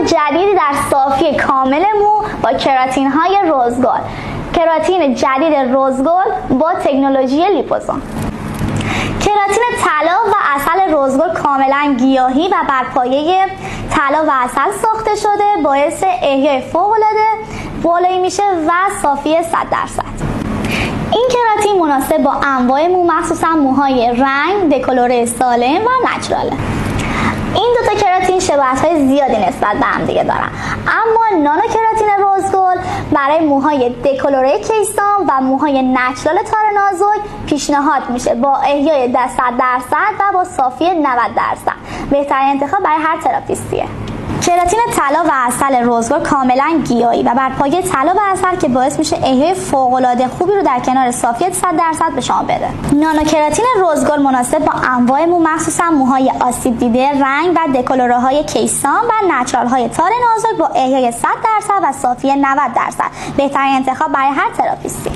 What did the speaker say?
جدیدی در صافی کامل مو با کراتین های روزگل. کراتین جدید روزگل با تکنولوژی لیپوزوم. کراتین طلا و عسل روزگل کاملا گیاهی و بر پایه طلا و عسل ساخته شده، باعث احیای فوق‌العاده بالایی میشه و صافی 100%. این کراتین مناسب با انواع مو، مخصوصا موهای رنگ، دکولوره سالم و نچراله. این دوتا کراتین شباهت‌های زیادی نسبت به هم دیگه دارن، اما نانو کراتین روزگل برای موهای دکولوره کیسان و موهای نچرال تار نازک پیشنهاد میشه با احیای 100% و با صافی 90%. بهترین انتخاب برای هر تراپیستیه. کراتین طلا و عسل روزگل کاملا گیاهی و بر پایه طلا و عسل که باعث میشه احیای فوق‌العاده خوبی رو در کنار صافی 100% به شما بده. نانو کراتین روزگل مناسب با انواع مو، مخصوصا موهای آسیب دیده، رنگ و دکولوره های کیسان و نچرال های تار نازک با احیای 100% و صافی 90%. بهترین انتخاب برای هر تراپیستی.